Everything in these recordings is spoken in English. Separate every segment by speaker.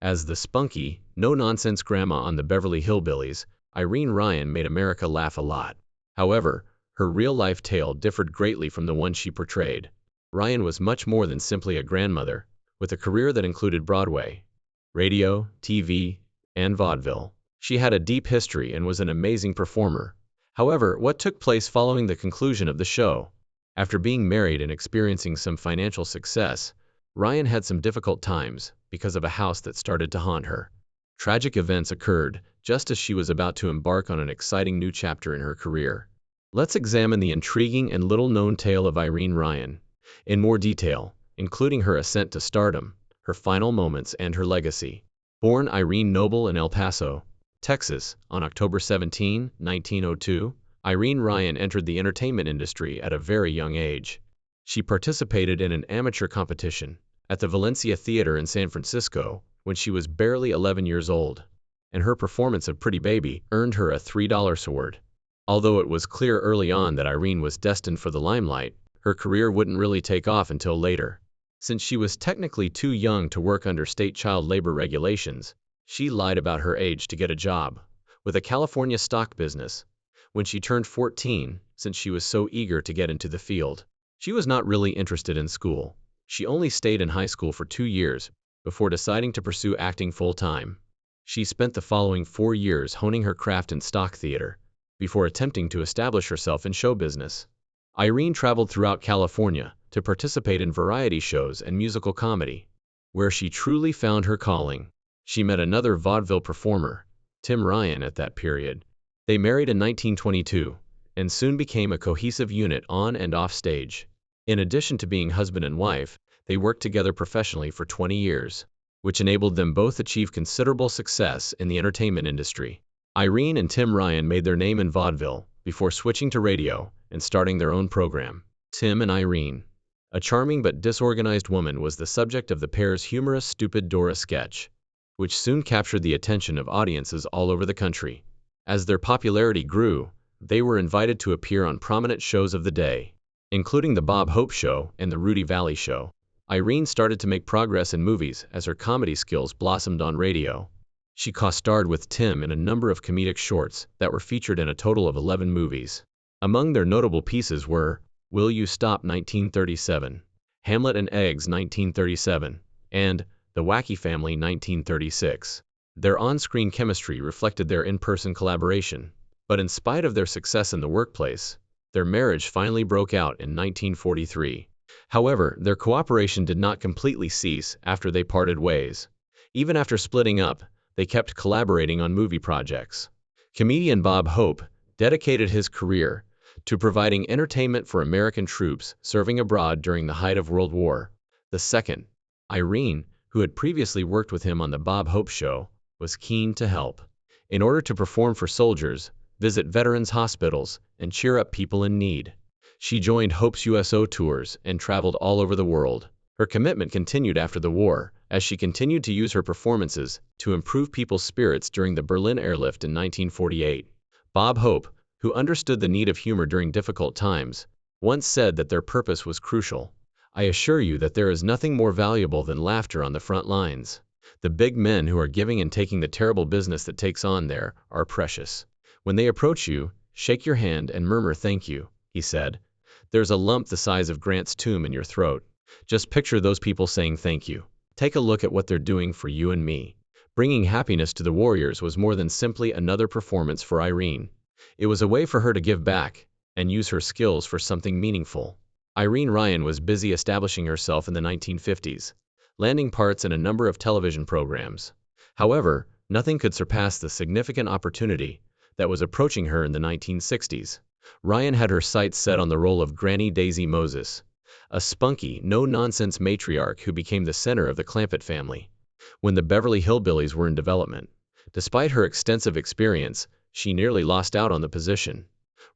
Speaker 1: As the spunky, no-nonsense grandma on the Beverly Hillbillies, Irene Ryan made America laugh a lot. However, her real-life tale differed greatly from the one she portrayed. Ryan was much more than simply a grandmother, with a career that included Broadway, radio, TV, and vaudeville. She had a deep history and was an amazing performer. However, what took place following the conclusion of the show? After being married and experiencing some financial success, Ryan had some difficult times because of a house that started to haunt her. Tragic events occurred just as she was about to embark on an exciting new chapter in her career. Let's examine the intriguing and little-known tale of Irene Ryan in more detail, including her ascent to stardom, her final moments, and her legacy. Born Irene Noble in El Paso, Texas, on October 17, 1902, Irene Ryan entered the entertainment industry at a very young age. She participated in an amateur competition at the Valencia Theater in San Francisco when she was barely 11 years old, and her performance of Pretty Baby earned her a $3 sword. Although it was clear early on that Irene was destined for the limelight, her career wouldn't really take off until later. Since she was technically too young to work under state child labor regulations, she lied about her age to get a job with a California stock business when she turned 14, since she was so eager to get into the field. She was not really interested in school. She only stayed in high school for 2 years before deciding to pursue acting full-time. She spent the following 4 years honing her craft in stock theater before attempting to establish herself in show business. Irene traveled throughout California to participate in variety shows and musical comedy, where she truly found her calling. She met another vaudeville performer, Tim Ryan, at that period. They married in 1922 and soon became a cohesive unit on and off stage. In addition to being husband and wife, they worked together professionally for 20 years, which enabled them both achieve considerable success in the entertainment industry. Irene and Tim Ryan made their name in vaudeville before switching to radio and starting their own program. Tim and Irene. A charming but disorganized woman was the subject of the pair's humorous Stupid Dora sketch, which soon captured the attention of audiences all over the country. As their popularity grew, they were invited to appear on prominent shows of the day, including The Bob Hope Show and The Rudy Valley Show. Irene started to make progress in movies as her comedy skills blossomed on radio. She co-starred with Tim in a number of comedic shorts that were featured in a total of 11 movies. Among their notable pieces were Will You Stop 1937, Hamlet and Eggs 1937, and The Wacky Family 1936. Their on-screen chemistry reflected their in-person collaboration, but in spite of their success in the workplace, their marriage finally broke out in 1943. However, their cooperation did not completely cease after they parted ways. Even after splitting up, they kept collaborating on movie projects. Comedian Bob Hope dedicated his career to providing entertainment for American troops serving abroad during the height of World War II. Irene, who had previously worked with him on The Bob Hope Show, was keen to help. In order to perform for soldiers, visit veterans' hospitals, and cheer up people in need, she joined Hope's USO tours and traveled all over the world. Her commitment continued after the war, as she continued to use her performances to improve people's spirits during the Berlin airlift in 1948. Bob Hope, who understood the need of humor during difficult times, once said that their purpose was crucial. I assure you that there is nothing more valuable than laughter on the front lines. The big men who are giving and taking the terrible business that takes on there are precious. When they approach you, shake your hand and murmur thank you, he said. There's a lump the size of Grant's tomb in your throat. Just picture those people saying thank you. Take a look at what they're doing for you and me. Bringing happiness to the warriors was more than simply another performance for Irene. It was a way for her to give back and use her skills for something meaningful. Irene Ryan was busy establishing herself in the 1950s, landing parts in a number of television programs. However, nothing could surpass the significant opportunity that was approaching her in the 1960s. Ryan had her sights set on the role of Granny Daisy Moses, a spunky, no-nonsense matriarch who became the center of the Clampett family when the Beverly Hillbillies were in development. Despite her extensive experience, she nearly lost out on the position.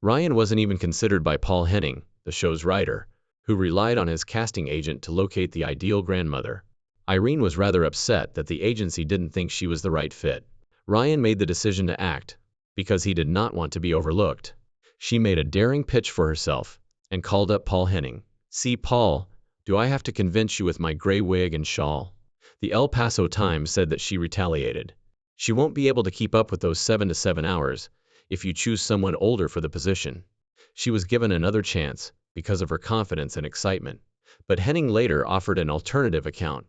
Speaker 1: Ryan wasn't even considered by Paul Henning, the show's writer, who relied on his casting agent to locate the ideal grandmother. Irene was rather upset that the agency didn't think she was the right fit. Ryan made the decision to act because he did not want to be overlooked. She made a daring pitch for herself and called up Paul Henning. See, Paul, do I have to convince you with my gray wig and shawl? The El Paso Times said that she retaliated. She won't be able to keep up with those 7 to 7 hours if you choose someone older for the position. She was given another chance because of her confidence and excitement, but Henning later offered an alternative account.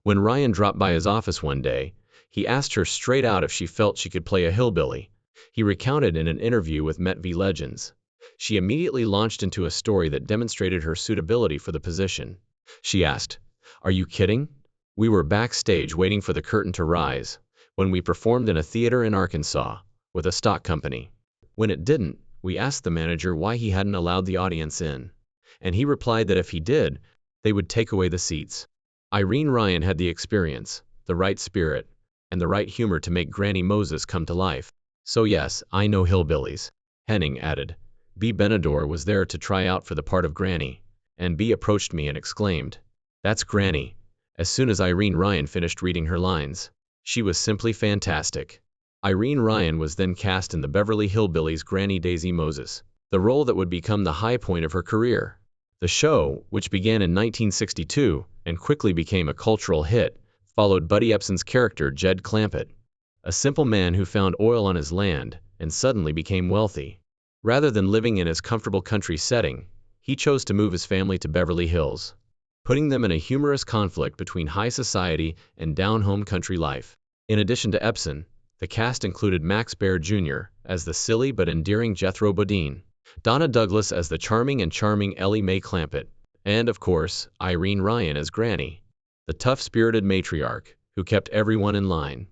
Speaker 1: When Ryan dropped by his office one day, he asked her straight out if she felt she could play a hillbilly. He recounted in an interview with Met V Legends. She immediately launched into a story that demonstrated her suitability for the position. She asked, "Are you kidding? We were backstage waiting for the curtain to rise when we performed in a theater in Arkansas with a stock company. When it didn't, we asked the manager why he hadn't allowed the audience in, and he replied that if he did, they would take away the seats." Irene Ryan had the experience, the right spirit, and the right humor to make Granny Moses come to life. "So yes, I know hillbillies," Henning added. B. Benador was there to try out for the part of Granny, and B approached me and exclaimed, "That's Granny," as soon as Irene Ryan finished reading her lines. She was simply fantastic. Irene Ryan was then cast in the Beverly Hillbillies' Granny Daisy Moses, the role that would become the high point of her career. The show, which began in 1962 and quickly became a cultural hit, followed Buddy Ebsen's character Jed Clampett, a simple man who found oil on his land and suddenly became wealthy. Rather than living in his comfortable country setting, he chose to move his family to Beverly Hills, putting them in a humorous conflict between high society and down-home country life. In addition to Ebsen, the cast included Max Baer Jr. as the silly but endearing Jethro Bodine, Donna Douglas as the charming Ellie Mae Clampett, and, of course, Irene Ryan as Granny, the tough-spirited matriarch who kept everyone in line.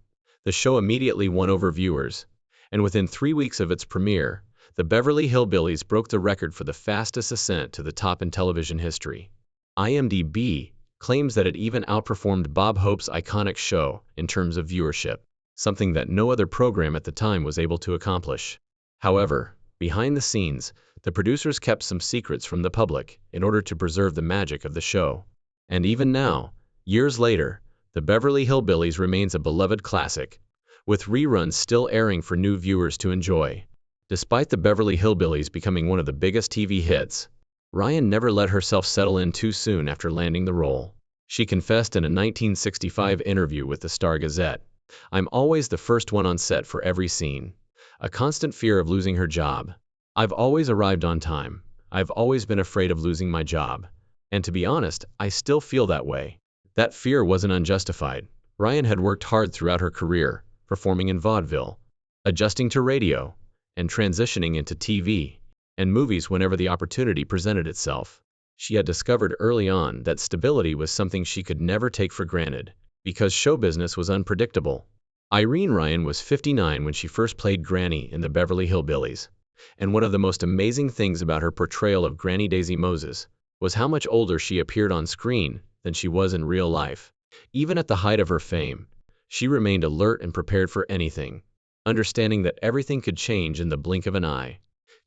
Speaker 1: The show immediately won over viewers, and within 3 weeks of its premiere, the Beverly Hillbillies broke the record for the fastest ascent to the top in television history. IMDb claims that it even outperformed Bob Hope's iconic show in terms of viewership, something that no other program at the time was able to accomplish. However, behind the scenes, the producers kept some secrets from the public in order to preserve the magic of the show. And even now, years later, the Beverly Hillbillies remains a beloved classic, with reruns still airing for new viewers to enjoy. Despite the Beverly Hillbillies becoming one of the biggest TV hits, Ryan never let herself settle in too soon after landing the role. She confessed in a 1965 interview with the Star Gazette, "I'm always the first one on set for every scene. A constant fear of losing her job. I've always arrived on time. I've always been afraid of losing my job. And to be honest, I still feel that way." That fear wasn't unjustified. Ryan had worked hard throughout her career, performing in vaudeville, adjusting to radio, and transitioning into TV and movies whenever the opportunity presented itself. She had discovered early on that stability was something she could never take for granted, because show business was unpredictable. Irene Ryan was 59 when she first played Granny in the Beverly Hillbillies, and one of the most amazing things about her portrayal of Granny Daisy Moses was how much older she appeared on screen than she was in real life. Even at the height of her fame, she remained alert and prepared for anything, understanding that everything could change in the blink of an eye.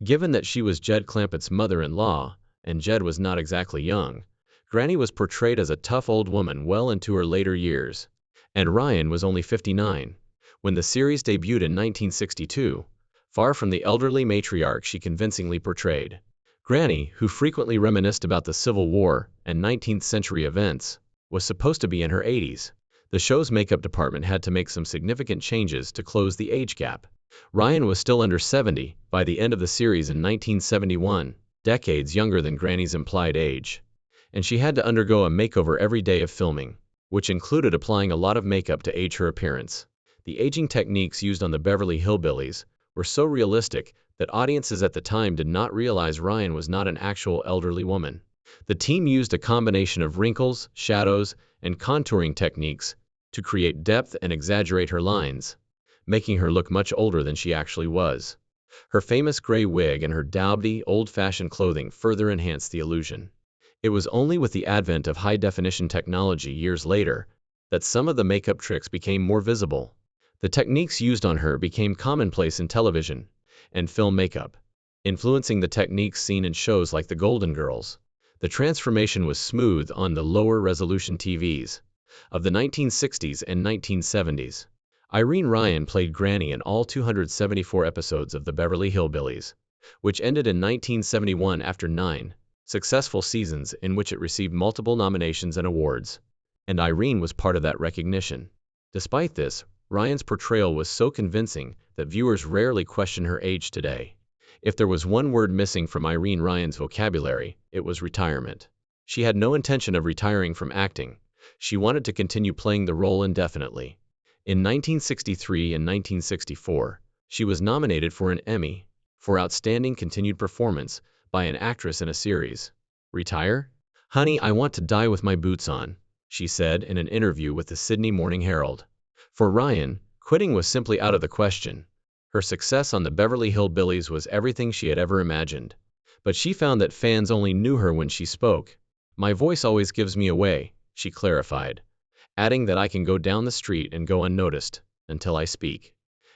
Speaker 1: Given that she was Jed Clampett's mother-in-law, and Jed was not exactly young, Granny was portrayed as a tough old woman well into her later years, and Ryan was only 59 when the series debuted in 1962, far from the elderly matriarch she convincingly portrayed. Granny, who frequently reminisced about the Civil War and 19th century events, was supposed to be in her 80s. The show's makeup department had to make some significant changes to close the age gap. Ryan was still under 70 by the end of the series in 1971, decades younger than Granny's implied age, and she had to undergo a makeover every day of filming, which included applying a lot of makeup to age her appearance. The aging techniques used on the Beverly Hillbillies were so realistic that audiences at the time did not realize Ryan was not an actual elderly woman. The team used a combination of wrinkles, shadows, and contouring techniques to create depth and exaggerate her lines, making her look much older than she actually was. Her famous gray wig and her dowdy, old-fashioned clothing further enhanced the illusion. It was only with the advent of high-definition technology years later that some of the makeup tricks became more visible. The techniques used on her became commonplace in television and film makeup, influencing the techniques seen in shows like The Golden Girls. The transformation was smooth on the lower-resolution TVs of the 1960s and 1970s. Irene Ryan played Granny in all 274 episodes of the Beverly Hillbillies, which ended in 1971 after 9 successful seasons in which it received multiple nominations and awards. and Irene was part of that recognition. Despite this, Ryan's portrayal was so convincing that viewers rarely question her age today. If there was one word missing from Irene Ryan's vocabulary, it was retirement. She had no intention of retiring from acting. She wanted to continue playing the role indefinitely. In 1963 and 1964, she was nominated for an Emmy for Outstanding Continued Performance by an Actress in a Series. Retire? Honey, I want to die with my boots on, she said in an interview with the Sydney Morning Herald. For Ryan, quitting was simply out of the question. Her success on the Beverly Hillbillies was everything she had ever imagined. But she found that fans only knew her when she spoke. My voice always gives me away, she clarified, adding that I can go down the street and go unnoticed until I speak.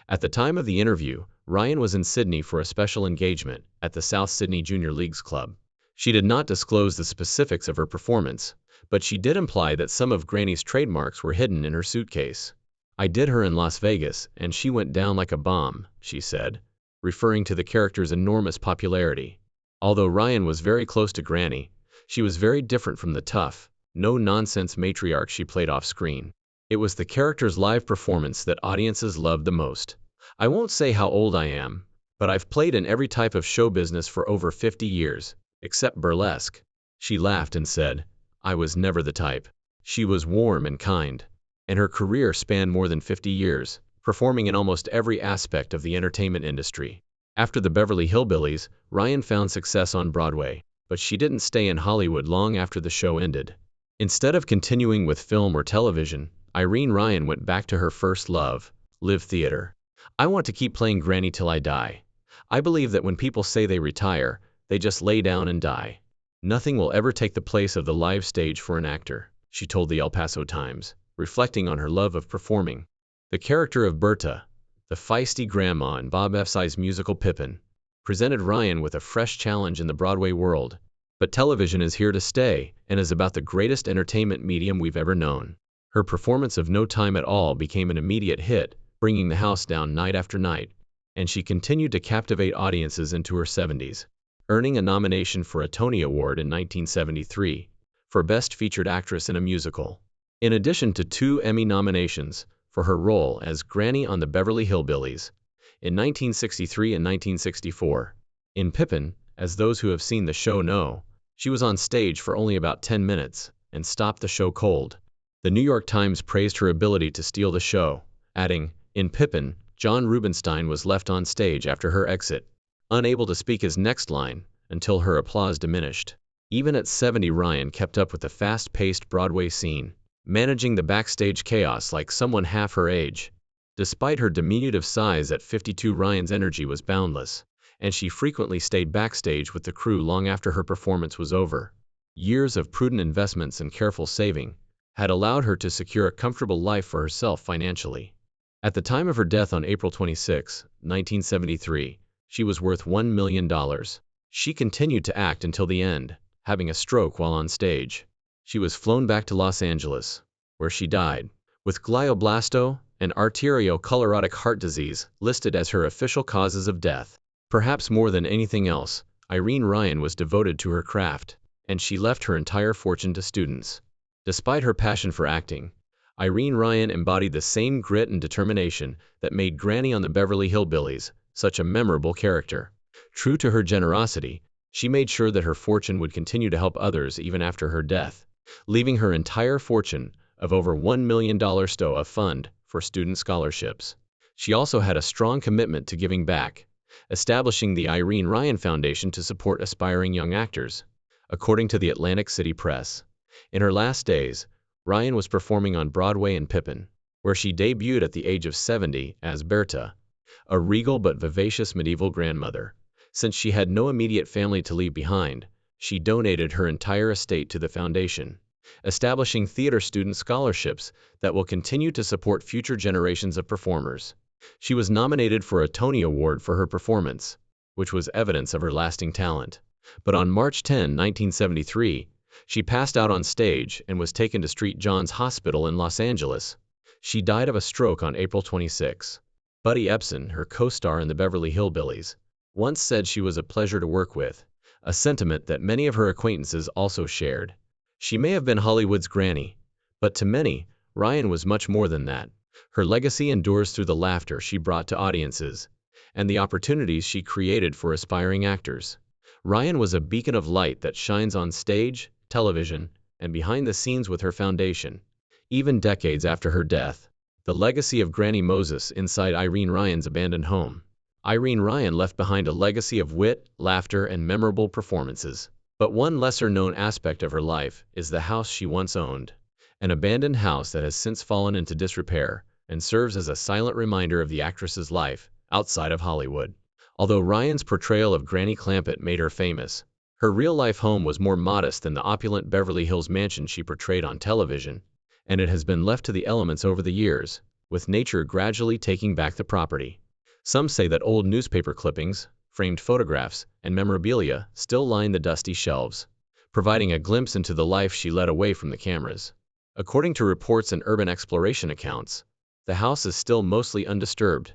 Speaker 1: At the time of the interview, Ryan was in Sydney for a special engagement at the South Sydney Junior Leagues Club. She did not disclose the specifics of her performance, but she did imply that some of Granny's trademarks were hidden in her suitcase. I did her in Las Vegas, and she went down like a bomb, she said, referring to the character's enormous popularity. Although Ryan was very close to Granny, she was very different from the tough, no-nonsense matriarch she played off-screen. It was the character's live performance that audiences loved the most. I won't say how old I am, but I've played in every type of show business for over 50 years, except burlesque. She laughed and said, I was never the type. She was warm and kind, and her career spanned more than 50 years, performing in almost every aspect of the entertainment industry. After the Beverly Hillbillies, Ryan found success on Broadway, but she didn't stay in Hollywood long after the show ended. Instead of continuing with film or television, Irene Ryan went back to her first love, live theater. I want to keep playing Granny till I die. I believe that when people say they retire, they just lay down and die. Nothing will ever take the place of the live stage for an actor, she told the El Paso Times, reflecting on her love of performing. The character of Berta, the feisty grandma in Bob Fose's musical Pippin, presented Ryan with a fresh challenge in the Broadway world. But television is here to stay and is about the greatest entertainment medium we've ever known. Her performance of No Time at All became an immediate hit, bringing the house down night after night, and she continued to captivate audiences into her 70s, earning a nomination for a Tony Award in 1973 for Best Featured Actress in a Musical, in addition to 2 Emmy nominations for her role as Granny on the Beverly Hillbillies in 1963 and 1964. In Pippin, as those who have seen the show know, she was on stage for only about 10 minutes and stopped the show cold. The New York Times praised her ability to steal the show, adding, in Pippin, John Rubinstein was left on stage after her exit, unable to speak his next line until her applause diminished. Even at 70, Ryan kept up with the fast-paced Broadway scene, managing the backstage chaos like someone half her age. Despite her diminutive size at 52, Ryan's energy was boundless, and she frequently stayed backstage with the crew long after her performance was over. Years of prudent investments and careful saving had allowed her to secure a comfortable life for herself financially. At the time of her death on April 26, 1973, she was worth $1 million. She continued to act until the end, having a stroke while on stage. She was flown back to Los Angeles, where she died, with glioblastoma and arteriosclerotic heart disease listed as her official causes of death. Perhaps more than anything else, Irene Ryan was devoted to her craft, and she left her entire fortune to students. Despite her passion for acting, Irene Ryan embodied the same grit and determination that made Granny on the Beverly Hillbillies such a memorable character. True to her generosity, she made sure that her fortune would continue to help others even after her death, leaving her entire fortune of over $1 million to a fund for student scholarships. She also had a strong commitment to giving back, establishing the Irene Ryan Foundation to support aspiring young actors. According to the Atlantic City Press, in her last days, Ryan was performing on Broadway in Pippin, where she debuted at the age of 70 as Berta, a regal but vivacious medieval grandmother. Since she had no immediate family to leave behind, she donated her entire estate to the foundation, establishing theater student scholarships that will continue to support future generations of performers. She was nominated for a Tony Award for her performance, which was evidence of her lasting talent. But on March 10, 1973, she passed out on stage and was taken to St. John's Hospital in Los Angeles. She died of a stroke on April 26. Buddy Ebsen, her co-star in the Beverly Hillbillies, once said she was a pleasure to work with, a sentiment that many of her acquaintances also shared. She may have been Hollywood's Granny, But to many, Ryan was much more than that. Her legacy endures through the laughter she brought to audiences and the opportunities she created for aspiring actors. Ryan was a beacon of light that shines on stage, television, and behind the scenes with her foundation. Even decades after her death, the legacy of Granny Moses inside Irene Ryan's abandoned home. Irene Ryan left behind a legacy of wit, laughter, and memorable performances. But one lesser-known aspect of her life is the house she once owned. An abandoned house that has since fallen into disrepair and serves as a silent reminder of the actress's life outside of Hollywood. Although Ryan's portrayal of Granny Clampett made her famous, her real-life home was more modest than the opulent Beverly Hills mansion she portrayed on television, and it has been left to the elements over the years, with nature gradually taking back the property. Some say that old newspaper clippings, framed photographs, and memorabilia still line the dusty shelves, providing a glimpse into the life she led away from the cameras. According to reports and urban exploration accounts, the house is still mostly undisturbed,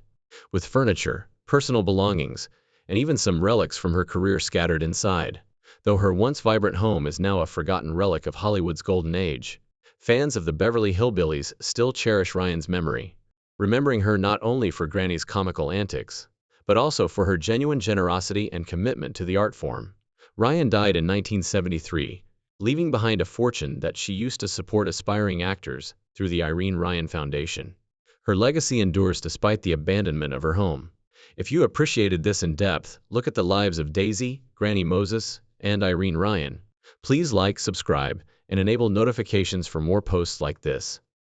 Speaker 1: with furniture, personal belongings, and even some relics from her career scattered inside. Though her once vibrant home is now a forgotten relic of Hollywood's golden age, fans of the Beverly Hillbillies still cherish Ryan's memory, remembering her not only for Granny's comical antics, but also for her genuine generosity and commitment to the art form. Ryan died in 1973, leaving behind a fortune that she used to support aspiring actors through the Irene Ryan Foundation. Her legacy endures despite the abandonment of her home. If you appreciated this in depth, look at the lives of Daisy, Granny Moses, and Irene Ryan. Please like, subscribe, and enable notifications for more posts like this.